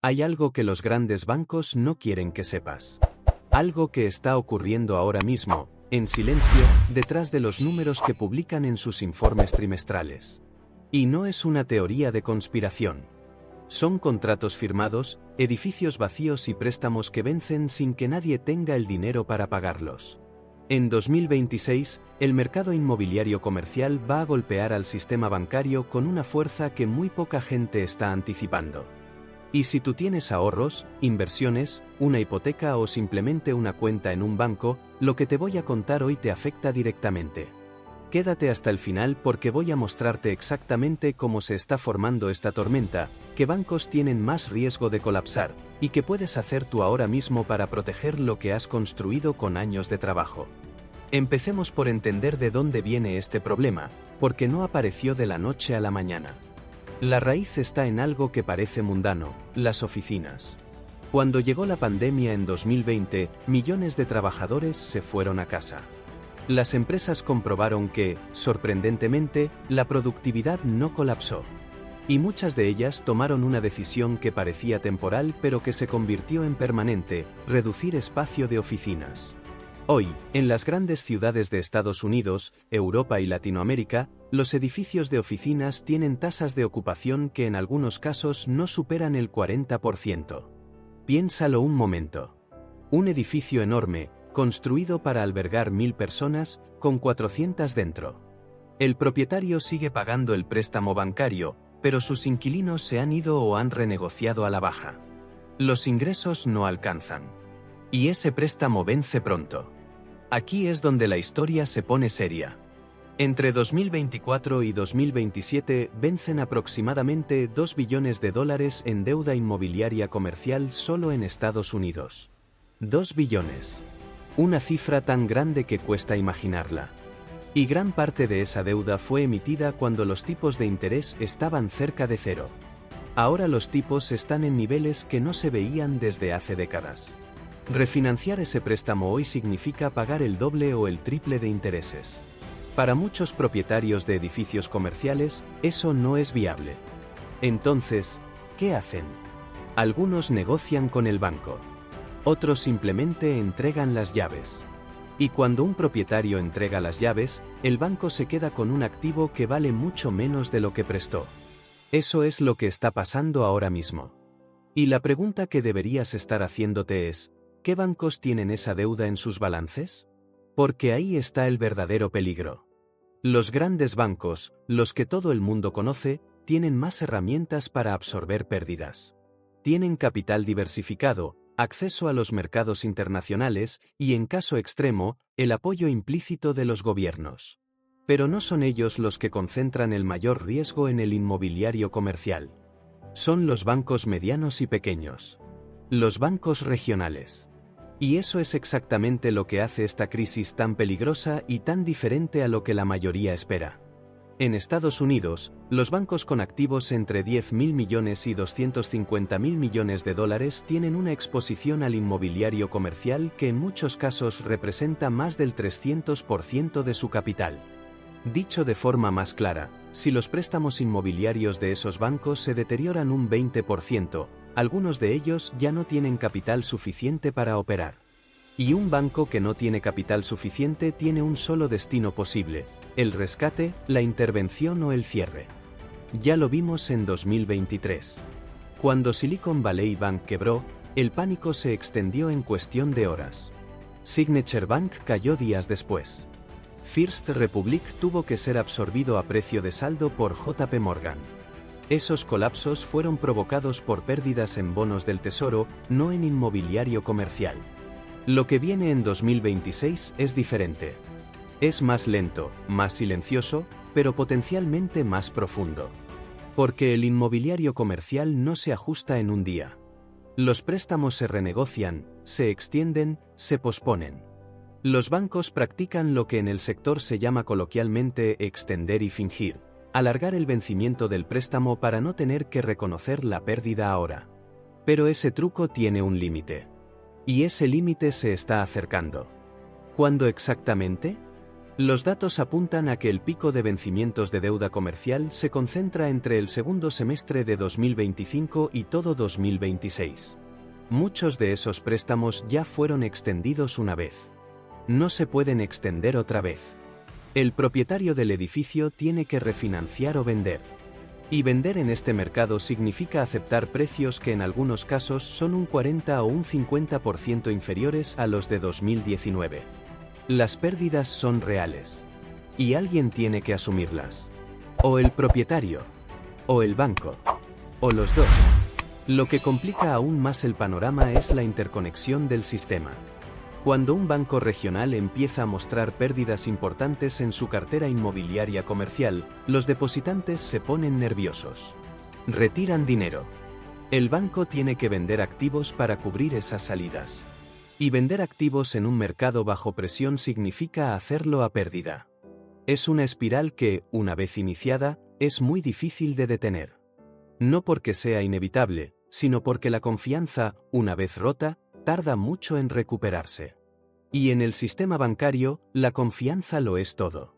Hay algo que los grandes bancos no quieren que sepas. Algo que está ocurriendo ahora mismo, en silencio, detrás de los números que publican en sus informes trimestrales. Y no es una teoría de conspiración. Son contratos firmados, edificios vacíos y préstamos que vencen sin que nadie tenga el dinero para pagarlos. En 2026, el mercado inmobiliario comercial va a golpear al sistema bancario con una fuerza que muy poca gente está anticipando. Y si tú tienes ahorros, inversiones, una hipoteca o simplemente una cuenta en un banco, lo que te voy a contar hoy te afecta directamente. Quédate hasta el final porque voy a mostrarte exactamente cómo se está formando esta tormenta, qué bancos tienen más riesgo de colapsar, y qué puedes hacer tú ahora mismo para proteger lo que has construido con años de trabajo. Empecemos por entender de dónde viene este problema, porque no apareció de la noche a la mañana. La raíz está en algo que parece mundano, las oficinas. Cuando llegó la pandemia en 2020, millones de trabajadores se fueron a casa. Las empresas comprobaron que, sorprendentemente, la productividad no colapsó. Y muchas de ellas tomaron una decisión que parecía temporal pero que se convirtió en permanente: reducir espacio de oficinas. Hoy, en las grandes ciudades de Estados Unidos, Europa y Latinoamérica, los edificios de oficinas tienen tasas de ocupación que en algunos casos no superan el 40%. Piénsalo un momento. Un edificio enorme, construido para albergar 1000 personas, con 400 dentro. El propietario sigue pagando el préstamo bancario, pero sus inquilinos se han ido o han renegociado a la baja. Los ingresos no alcanzan. Y ese préstamo vence pronto. Aquí es donde la historia se pone seria. Entre 2024 y 2027 vencen aproximadamente $2 billones en deuda inmobiliaria comercial solo en Estados Unidos. 2 billones. Una cifra tan grande que cuesta imaginarla. Y gran parte de esa deuda fue emitida cuando los tipos de interés estaban cerca de cero. Ahora los tipos están en niveles que no se veían desde hace décadas. Refinanciar ese préstamo hoy significa pagar el doble o el triple de intereses. Para muchos propietarios de edificios comerciales, eso no es viable. Entonces, ¿qué hacen? Algunos negocian con el banco. Otros simplemente entregan las llaves. Y cuando un propietario entrega las llaves, el banco se queda con un activo que vale mucho menos de lo que prestó. Eso es lo que está pasando ahora mismo. Y la pregunta que deberías estar haciéndote es: ¿qué bancos tienen esa deuda en sus balances? Porque ahí está el verdadero peligro. Los grandes bancos, los que todo el mundo conoce, tienen más herramientas para absorber pérdidas. Tienen capital diversificado, acceso a los mercados internacionales y, en caso extremo, el apoyo implícito de los gobiernos. Pero no son ellos los que concentran el mayor riesgo en el inmobiliario comercial. Son los bancos medianos y pequeños. Los bancos regionales. Y eso es exactamente lo que hace esta crisis tan peligrosa y tan diferente a lo que la mayoría espera. En Estados Unidos, los bancos con activos entre $10.000 millones y $250.000 millones tienen una exposición al inmobiliario comercial que en muchos casos representa más del 300% de su capital. Dicho de forma más clara, si los préstamos inmobiliarios de esos bancos se deterioran un 20%, algunos de ellos ya no tienen capital suficiente para operar. Y un banco que no tiene capital suficiente tiene un solo destino posible: el rescate, la intervención o el cierre. Ya lo vimos en 2023. Cuando Silicon Valley Bank quebró, el pánico se extendió en cuestión de horas. Signature Bank cayó días después. First Republic tuvo que ser absorbido a precio de saldo por JP Morgan. Esos colapsos fueron provocados por pérdidas en bonos del tesoro, no en inmobiliario comercial. Lo que viene en 2026 es diferente. Es más lento, más silencioso, pero potencialmente más profundo. Porque el inmobiliario comercial no se ajusta en un día. Los préstamos se renegocian, se extienden, se posponen. Los bancos practican lo que en el sector se llama coloquialmente extender y fingir: alargar el vencimiento del préstamo para no tener que reconocer la pérdida ahora. Pero ese truco tiene un límite. Y ese límite se está acercando. ¿Cuándo exactamente? Los datos apuntan a que el pico de vencimientos de deuda comercial se concentra entre el segundo semestre de 2025 y todo 2026. Muchos de esos préstamos ya fueron extendidos una vez. No se pueden extender otra vez. El propietario del edificio tiene que refinanciar o vender. Y vender en este mercado significa aceptar precios que en algunos casos son un 40 o un 50% inferiores a los de 2019. Las pérdidas son reales. Y alguien tiene que asumirlas. O el propietario. O el banco. O los dos. Lo que complica aún más el panorama es la interconexión del sistema. Cuando un banco regional empieza a mostrar pérdidas importantes en su cartera inmobiliaria comercial, los depositantes se ponen nerviosos. Retiran dinero. El banco tiene que vender activos para cubrir esas salidas. Y vender activos en un mercado bajo presión significa hacerlo a pérdida. Es una espiral que, una vez iniciada, es muy difícil de detener. No porque sea inevitable, sino porque la confianza, una vez rota, tarda mucho en recuperarse. Y en el sistema bancario, la confianza lo es todo.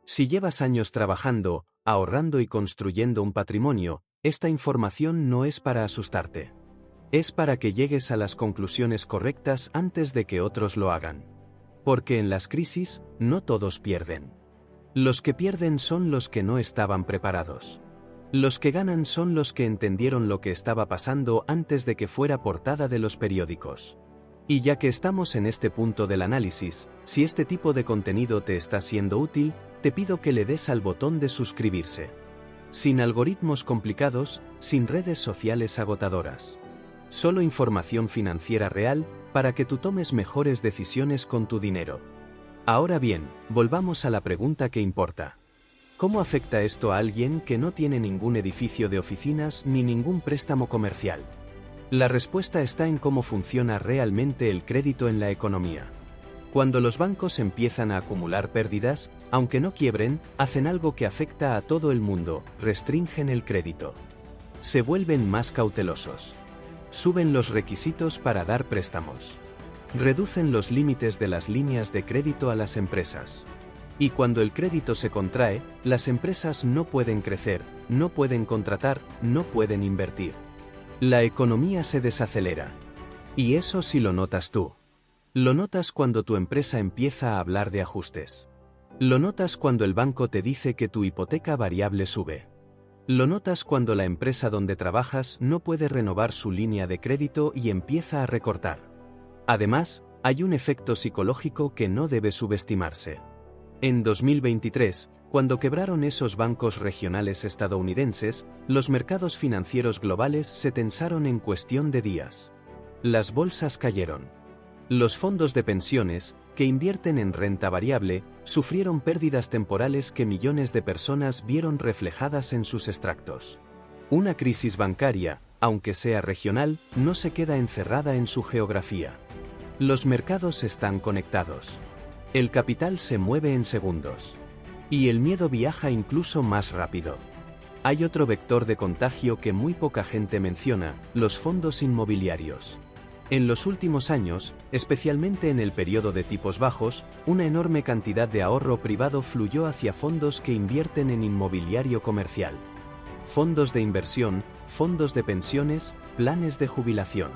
Si llevas años trabajando, ahorrando y construyendo un patrimonio, esta información no es para asustarte. Es para que llegues a las conclusiones correctas antes de que otros lo hagan. Porque en las crisis, no todos pierden. Los que pierden son los que no estaban preparados. Los que ganan son los que entendieron lo que estaba pasando antes de que fuera portada de los periódicos. Y ya que estamos en este punto del análisis, si este tipo de contenido te está siendo útil, te pido que le des al botón de suscribirse. Sin algoritmos complicados, sin redes sociales agotadoras. Solo información financiera real, para que tú tomes mejores decisiones con tu dinero. Ahora bien, volvamos a la pregunta que importa. ¿Cómo afecta esto a alguien que no tiene ningún edificio de oficinas ni ningún préstamo comercial? La respuesta está en cómo funciona realmente el crédito en la economía. Cuando los bancos empiezan a acumular pérdidas, aunque no quiebren, hacen algo que afecta a todo el mundo: restringen el crédito. Se vuelven más cautelosos. Suben los requisitos para dar préstamos. Reducen los límites de las líneas de crédito a las empresas. Y cuando el crédito se contrae, las empresas no pueden crecer, no pueden contratar, no pueden invertir. La economía se desacelera. Y eso sí lo notas tú. Lo notas cuando tu empresa empieza a hablar de ajustes. Lo notas cuando el banco te dice que tu hipoteca variable sube. Lo notas cuando la empresa donde trabajas no puede renovar su línea de crédito y empieza a recortar. Además, hay un efecto psicológico que no debe subestimarse. En 2023, cuando quebraron esos bancos regionales estadounidenses, los mercados financieros globales se tensaron en cuestión de días. Las bolsas cayeron. Los fondos de pensiones, que invierten en renta variable, sufrieron pérdidas temporales que millones de personas vieron reflejadas en sus extractos. Una crisis bancaria, aunque sea regional, no se queda encerrada en su geografía. Los mercados están conectados. El capital se mueve en segundos. Y el miedo viaja incluso más rápido. Hay otro vector de contagio que muy poca gente menciona: los fondos inmobiliarios. En los últimos años, especialmente en el periodo de tipos bajos, una enorme cantidad de ahorro privado fluyó hacia fondos que invierten en inmobiliario comercial. Fondos de inversión, fondos de pensiones, planes de jubilación.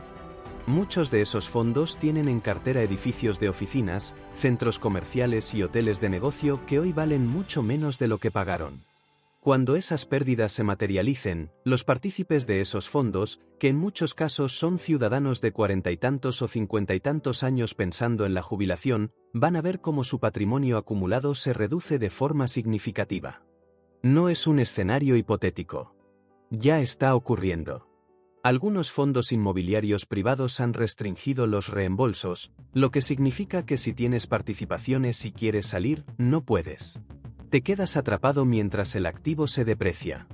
Muchos de esos fondos tienen en cartera edificios de oficinas, centros comerciales y hoteles de negocio que hoy valen mucho menos de lo que pagaron. Cuando esas pérdidas se materialicen, los partícipes de esos fondos, que en muchos casos son ciudadanos de 40 y tantos o 50 y tantos años pensando en la jubilación, van a ver cómo su patrimonio acumulado se reduce de forma significativa. No es un escenario hipotético. Ya está ocurriendo. Algunos fondos inmobiliarios privados han restringido los reembolsos, lo que significa que si tienes participaciones y quieres salir, no puedes. Te quedas atrapado mientras el activo se deprecia.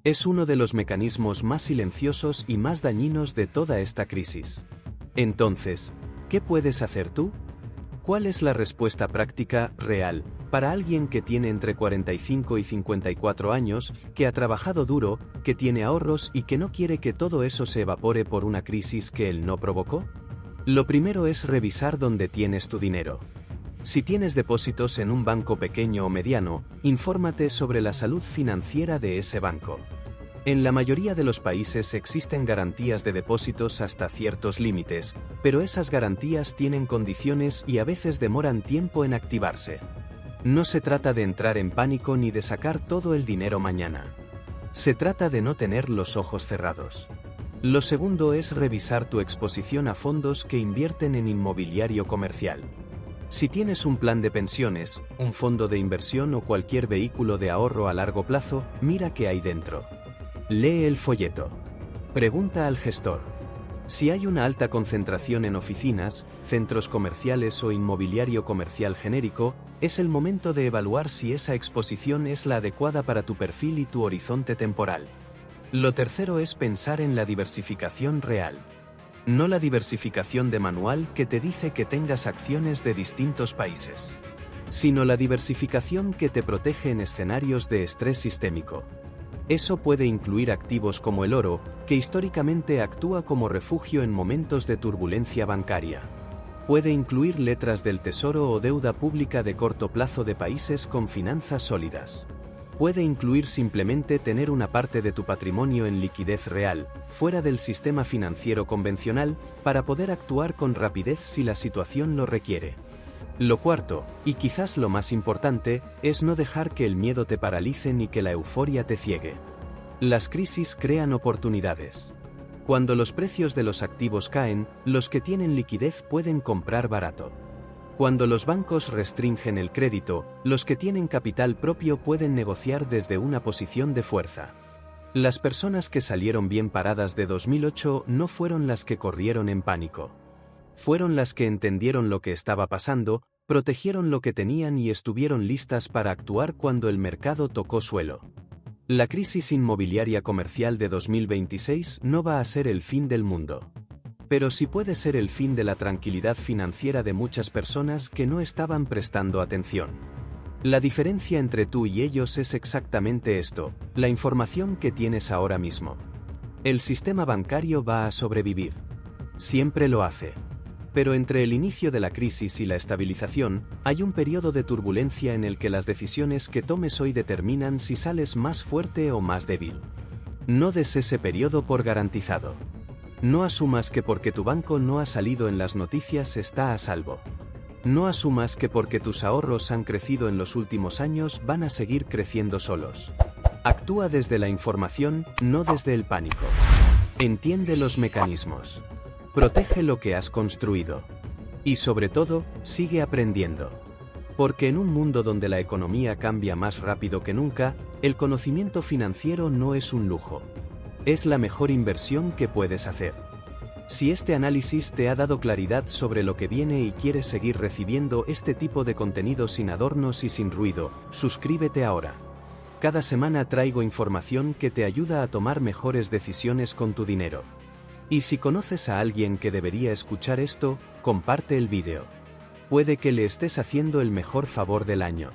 Es uno de los mecanismos más silenciosos y más dañinos de toda esta crisis. Entonces, ¿qué puedes hacer tú? ¿Cuál es la respuesta práctica, real, para alguien que tiene entre 45 y 54 años, que ha trabajado duro, que tiene ahorros y que no quiere que todo eso se evapore por una crisis que él no provocó? Lo primero es revisar dónde tienes tu dinero. Si tienes depósitos en un banco pequeño o mediano, infórmate sobre la salud financiera de ese banco. En la mayoría de los países existen garantías de depósitos hasta ciertos límites, pero esas garantías tienen condiciones y a veces demoran tiempo en activarse. No se trata de entrar en pánico ni de sacar todo el dinero mañana. Se trata de no tener los ojos cerrados. Lo segundo es revisar tu exposición a fondos que invierten en inmobiliario comercial. Si tienes un plan de pensiones, un fondo de inversión o cualquier vehículo de ahorro a largo plazo, mira qué hay dentro. Lee el folleto. Pregunta al gestor. Si hay una alta concentración en oficinas, centros comerciales o inmobiliario comercial genérico, es el momento de evaluar si esa exposición es la adecuada para tu perfil y tu horizonte temporal. Lo tercero es pensar en la diversificación real. No la diversificación de manual que te dice que tengas acciones de distintos países, sino la diversificación que te protege en escenarios de estrés sistémico. Eso puede incluir activos como el oro, que históricamente actúa como refugio en momentos de turbulencia bancaria. Puede incluir letras del tesoro o deuda pública de corto plazo de países con finanzas sólidas. Puede incluir simplemente tener una parte de tu patrimonio en liquidez real, fuera del sistema financiero convencional, para poder actuar con rapidez si la situación lo requiere. Lo cuarto, y quizás lo más importante, es no dejar que el miedo te paralice ni que la euforia te ciegue. Las crisis crean oportunidades. Cuando los precios de los activos caen, los que tienen liquidez pueden comprar barato. Cuando los bancos restringen el crédito, los que tienen capital propio pueden negociar desde una posición de fuerza. Las personas que salieron bien paradas de 2008 no fueron las que corrieron en pánico. Fueron las que entendieron lo que estaba pasando, protegieron lo que tenían y estuvieron listas para actuar cuando el mercado tocó suelo. La crisis inmobiliaria comercial de 2026 no va a ser el fin del mundo. Pero sí puede ser el fin de la tranquilidad financiera de muchas personas que no estaban prestando atención. La diferencia entre tú y ellos es exactamente esto, la información que tienes ahora mismo. El sistema bancario va a sobrevivir. Siempre lo hace. Pero entre el inicio de la crisis y la estabilización, hay un periodo de turbulencia en el que las decisiones que tomes hoy determinan si sales más fuerte o más débil. No des ese periodo por garantizado. No asumas que porque tu banco no ha salido en las noticias está a salvo. No asumas que porque tus ahorros han crecido en los últimos años van a seguir creciendo solos. Actúa desde la información, no desde el pánico. Entiende los mecanismos. Protege lo que has construido. Y sobre todo, sigue aprendiendo. Porque en un mundo donde la economía cambia más rápido que nunca, el conocimiento financiero no es un lujo. Es la mejor inversión que puedes hacer. Si este análisis te ha dado claridad sobre lo que viene y quieres seguir recibiendo este tipo de contenido sin adornos y sin ruido, suscríbete ahora. Cada semana traigo información que te ayuda a tomar mejores decisiones con tu dinero. Y si conoces a alguien que debería escuchar esto, comparte el vídeo. Puede que le estés haciendo el mejor favor del año.